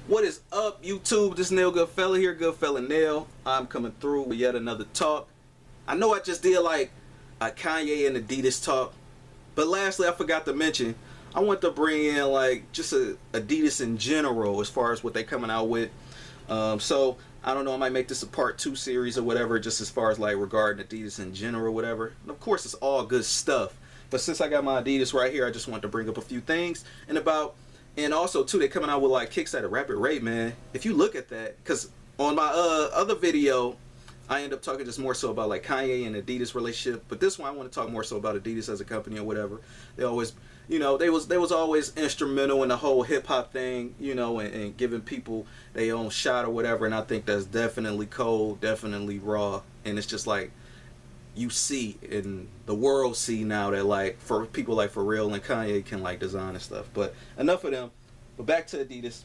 What is up, YouTube? This Nail Goodfella here, Goodfella Nail. I'm coming through with yet another talk. I know I just did like a Kanye and Adidas talk, but lastly I forgot to mention I want to bring in like just a Adidas in general as far as what they coming out with. So I don't know, I might make this a part 2 series or whatever, just as far as like regarding Adidas in general, whatever. And of course it's all good stuff, but since I got my Adidas right here, I just want to bring up a few things. And also too, they coming out with like kicks at a rapid rate, man. If you look at that, because on my other video I end up talking just more so about like Kanye and Adidas relationship, but this one I want to talk more so about Adidas as a company or whatever. They always, you know, they was always instrumental in the whole hip-hop thing, you know, and giving people their own shot or whatever. And I think that's definitely cold, definitely raw, and it's just like you see and the world see now that like for people like Pharrell and Kanye can like design and stuff. But enough of them. But back to Adidas.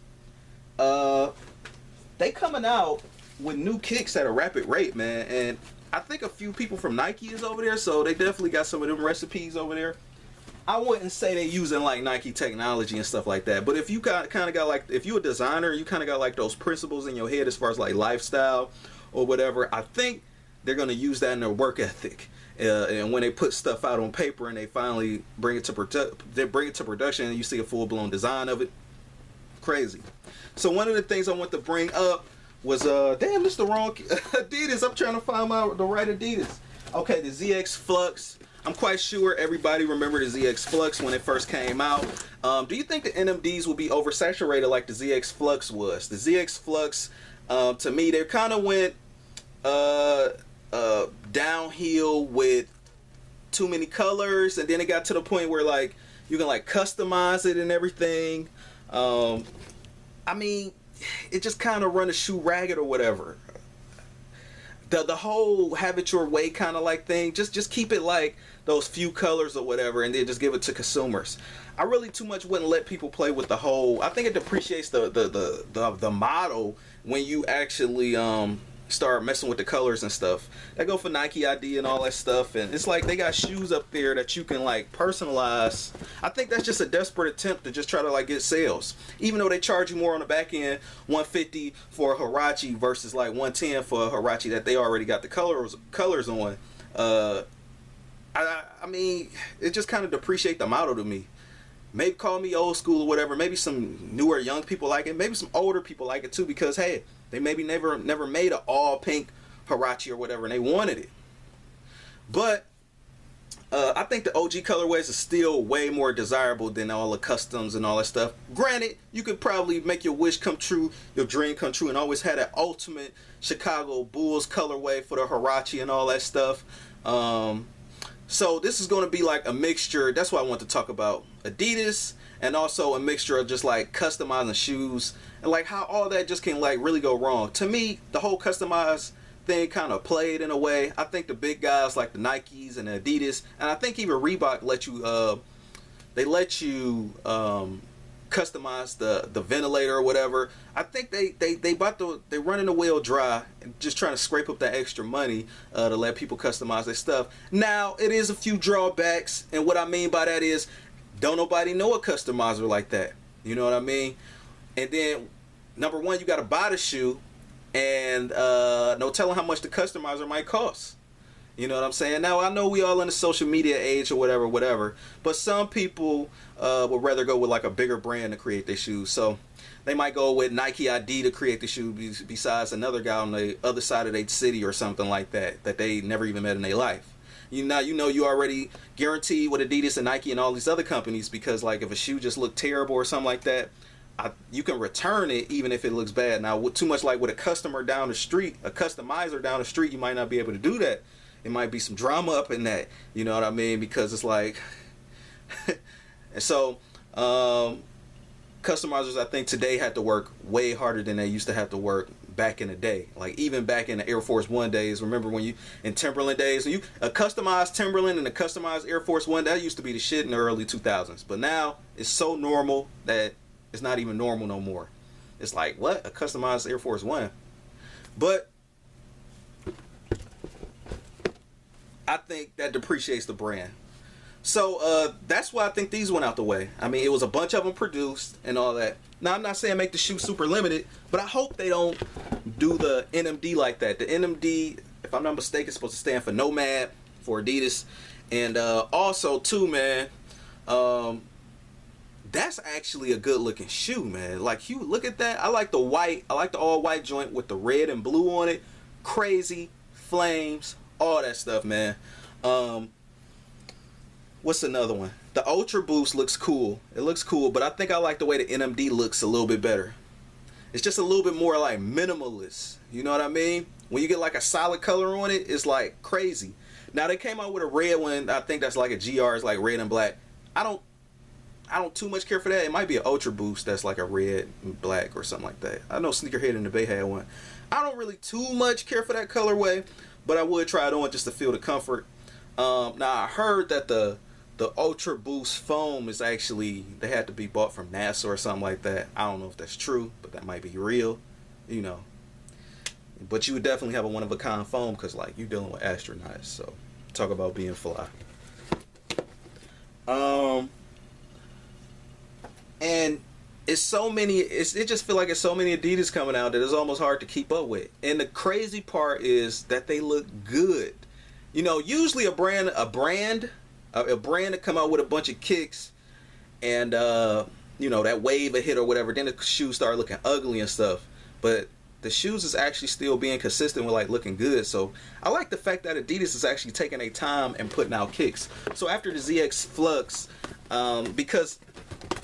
They coming out with new kicks at a rapid rate, man. And I think a few people from Nike is over there, so they definitely got some of them recipes over there. I wouldn't say they using like Nike technology and stuff like that, but if you kind of got like, if you're a designer, you kind of got like those principles in your head as far as like lifestyle or whatever, I think they're going to use that in their work ethic. And when they put stuff out on paper and they finally bring it to production and you see a full-blown design of it, crazy. So one of the things I want to bring up was damn, this is the wrong Adidas. I'm trying to find the right Adidas. Okay, the ZX Flux. I'm quite sure everybody remember the ZX Flux when it first came out. Do you think the NMDs will be oversaturated like the ZX Flux was? The ZX Flux, to me, they kind of went downhill with too many colors, and then it got to the point where like you can like customize it and everything. I mean, it just kind of run a shoe ragged or whatever. The whole have it your way kind of like thing, just keep it like those few colors or whatever, and then just give it to consumers. I really too much wouldn't let people play with the whole. I think it depreciates the model when you actually start messing with the colors and stuff. They go for Nike ID and all that stuff, and it's like they got shoes up there that you can like personalize. I think that's just a desperate attempt to just try to like get sales, even though they charge you more on the back end, $150 for a Huarache versus like $110 for a Huarache that they already got the colors on. I mean, it just kind of depreciate the model to me. Maybe call me old school or whatever. Maybe some newer young people like it. Maybe some older people like it too, because hey, they maybe never made an all pink Huarache or whatever, and they wanted it. But I think the OG colorways are still way more desirable than all the customs and all that stuff. Granted, you could probably make your wish come true, your dream come true, and always had that ultimate Chicago Bulls colorway for the Huarache and all that stuff. So this is going to be like a mixture. That's why I want to talk about Adidas, and also a mixture of just like customizing shoes and like how all that just can like really go wrong. To me, the whole customized thing kind of played in a way. I think the big guys like the Nikes and the Adidas, and I think even Reebok let you customize the ventilator or whatever. I think they running the wheel dry and just trying to scrape up that extra money to let people customize their stuff. Now it is a few drawbacks, and what I mean by that is don't nobody know a customizer like that. You know what I mean? And then number one, you got to buy the shoe, and no telling how much the customizer might cost. You know what I'm saying? Now, I know we all in the social media age or whatever, but some people would rather go with like a bigger brand to create their shoes. So they might go with Nike ID to create the shoe besides another guy on the other side of their city or something like that they never even met in their life. You already guaranteed with Adidas and Nike and all these other companies, because like if a shoe just looked terrible or something like that, you can return it even if it looks bad. Now, too much like with a customizer down the street, you might not be able to do that. It might be some drama up in that, you know what I mean? Because it's like, and so customizers, I think today have to work way harder than they used to have to work back in the day. Like even back in the Air Force One days, remember when in Timberland days, a customized Timberland and a customized Air Force One, that used to be the shit in the early 2000s. But now it's so normal that it's not even normal no more. It's like, what? A customized Air Force One? But I think that depreciates the brand. So that's why I think these went out the way. I mean, it was a bunch of them produced and all that. Now, I'm not saying make the shoe super limited, but I hope they don't do the NMD like that. The NMD, if I'm not mistaken, is supposed to stand for Nomad for Adidas. And also, too, man, that's actually a good looking shoe, man. Like, you look at that. I like the white. I like the all white joint with the red and blue on it. Crazy, flames, all that stuff, man. What's another one? The Ultra Boost looks cool. It looks cool, but I think I like the way the NMD looks a little bit better. It's just a little bit more like minimalist. You know what I mean? When you get like a solid color on it, it's like crazy. Now they came out with a red one. I think that's like a GR. It's like red and black. I don't too much care for that. It might be an Ultra Boost that's like a red and black or something like that. I know Sneakerhead and the Bay had one. I don't really too much care for that colorway, but I would try it on just to feel the comfort. Now I heard that the Ultra Boost foam is actually, they had to be bought from NASA or something like that. I don't know if that's true, but that might be real, you know. But you would definitely have a one-of-a-kind foam because, like, you're dealing with astronauts. So, talk about being fly. And it's so many, it just feel like it's so many Adidas coming out that it's almost hard to keep up with. And the crazy part is that they look good. You know, usually a brand to come out with a bunch of kicks and you know, that wave a hit or whatever, then the shoes start looking ugly and stuff. But the shoes is actually still being consistent with like looking good. So I like the fact that Adidas is actually taking their time and putting out kicks. So after the ZX Flux, because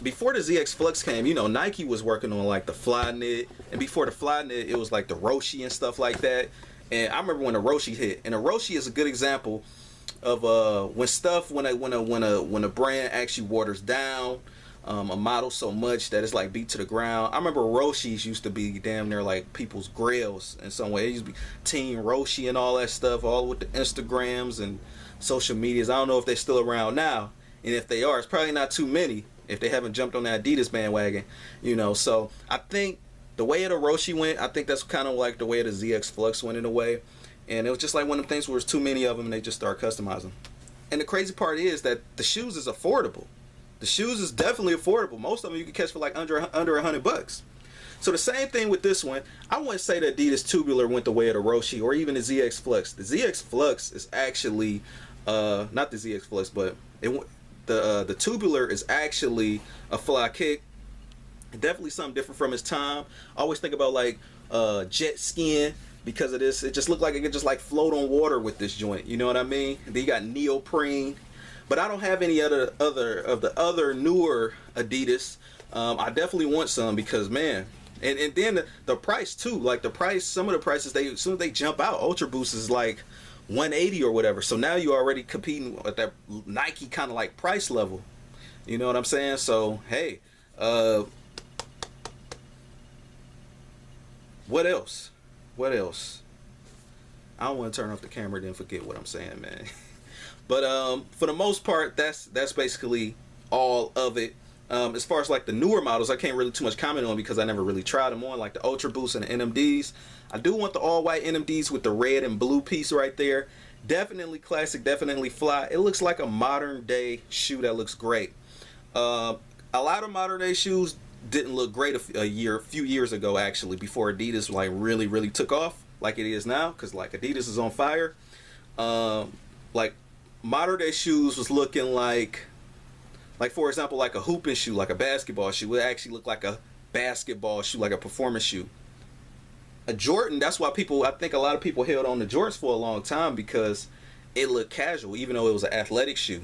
before the ZX Flux came, you know, Nike was working on like the Flyknit, and before the Flyknit, it was like the Roshi and stuff like that. And I remember when the Roshi hit, and the Roshi is a good example of when a brand actually waters down a model so much that it's like beat to the ground. I remember Roshis used to be damn near like people's grails in some way. It used to be Team Roshi and all that stuff, all with the Instagrams and social medias. I don't know if they're still around now, and if they are, it's probably not too many if they haven't jumped on that Adidas bandwagon, you know. So I think the way of the Roshi went, I think that's kind of like the way of the ZX Flux went in a way. And it was just like one of them things where there's too many of them and they just start customizing. And the crazy part is that the shoes is affordable. The shoes is definitely affordable. Most of them you can catch for like under $100. So the same thing with this one. I wouldn't say the Adidas Tubular went the way of the Roshi or even the ZX Flux. The ZX Flux is actually not the ZX Flux, but the Tubular is actually a fly kick. Definitely something different from its time. I always think about like jet skiing. Because of this, it just looked like it could just like float on water with this joint. You know what I mean? Then you got neoprene, but I don't have any other of the other newer Adidas. I definitely want some because man, and then the price too. Like the price, some of the prices as soon as they jump out, Ultra Boost is like 180 or whatever. So now you're already competing at that Nike kind of like price level. You know what I'm saying? So hey, what else? What else? I don't want to turn off the camera then forget what I'm saying, man. But for the most part, that's basically all of it. As far as like the newer models, I can't really too much comment on because I never really tried them on, like the Ultra Boost and the NMDs. I do want the all white NMDs with the red and blue piece right there. Definitely classic, definitely fly. It looks like a modern day shoe that looks great. A lot of modern day shoes didn't look great a few years ago actually, before Adidas like really took off like it is now, because like Adidas is on fire. Like modern day shoes was looking like for example like a hooping shoe, like a basketball shoe. It actually looked like a basketball shoe, like a performance shoe. A Jordan, that's why I think a lot of people held on to Jordans for a long time, because it looked casual even though it was an athletic shoe.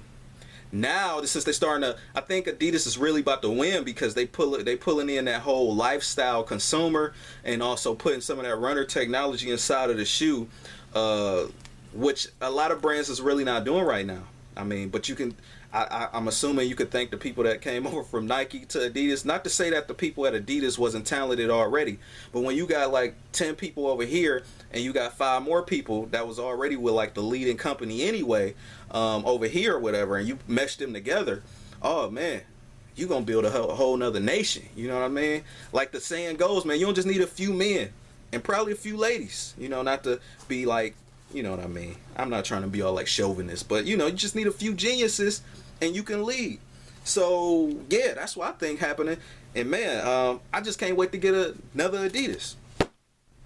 Now, since they're starting to, I think Adidas is really about to win because they pulling in that whole lifestyle consumer and also putting some of that runner technology inside of the shoe, which a lot of brands is really not doing right now. I mean, but you can, I'm assuming you could thank the people that came over from Nike to Adidas. Not to say that the people at Adidas wasn't talented already, but when you got like 10 people over here and you got 5 more people that was already with like the leading company anyway, over here or whatever, and you mesh them together, oh man, you gonna build a whole nother nation. You know what I mean? Like the saying goes, man, you don't just need a few men and probably a few ladies, you know, not to be like, you know what I mean, I'm not trying to be all like chauvinist, but you know, you just need a few geniuses and you can lead. So yeah, that's what I think happening. And man, I just can't wait to get another Adidas.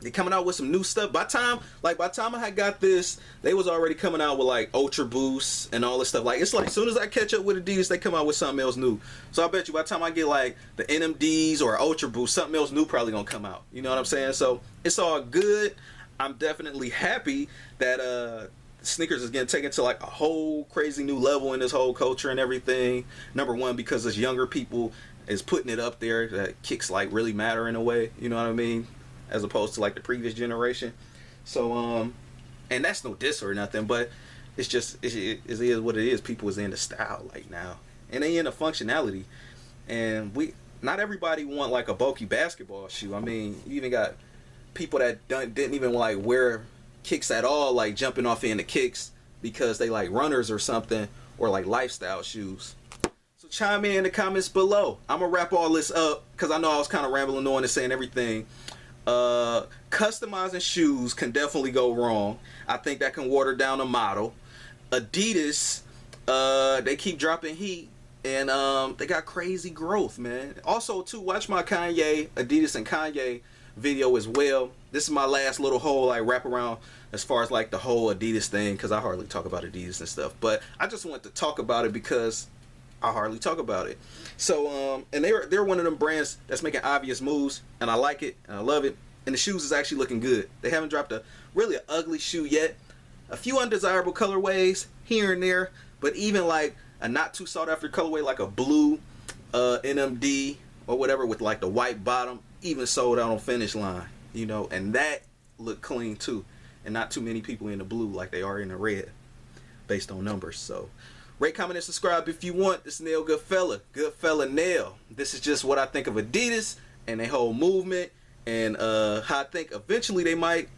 They coming out with some new stuff. By the time I had got this, they was already coming out with like Ultra Boosts and all this stuff. Like, it's like as soon as I catch up with Adidas, they come out with something else new. So I bet you by the time I get like the NMDs or Ultra Boost, something else new probably gonna come out. You know what I'm saying? So it's all good. I'm definitely happy that sneakers is getting taken to like a whole crazy new level in this whole culture and everything. Number one, because it's younger people is putting it up there, that kicks like really matter in a way. You know what I mean? As opposed to like the previous generation. So and that's no diss or nothing, but it's just it is what it is. People is into style like now, and they into functionality, and not everybody want like a bulky basketball shoe. I mean, you even got people that didn't even like wear kicks at all, like jumping off into kicks because they like runners or something, or like lifestyle shoes. So chime in the comments below. I'm gonna wrap all this up because I know I was kind of rambling on and saying everything. Customizing shoes can definitely go wrong. I think that can water down a model. Adidas, they keep dropping heat, and they got crazy growth, man. Also too, watch my Adidas and Kanye video as well. This is my last little whole like wrap around as far as like the whole Adidas thing, because I hardly talk about Adidas and stuff, but I just want to talk about it because I hardly talk about it. So and they're one of them brands that's making obvious moves, and I like it and I love it, and the shoes is actually looking good. They haven't dropped really an ugly shoe yet. A few undesirable colorways here and there, but even like a not too sought after colorway like a blue NMD or whatever with like the white bottom, even sold out on Finish Line, you know, and that looked clean too, and not too many people in the blue like they are in the red based on numbers. So rate, comment, and subscribe if you want. This is Nail Goodfella Nail. This is just what I think of Adidas and their whole movement, and how I think eventually they might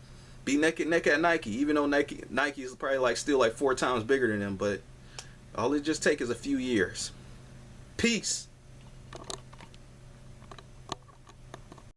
be neck and neck at Nike, even though Nike is probably like still like 4 times bigger than them, but all it just takes is a few years. Peace.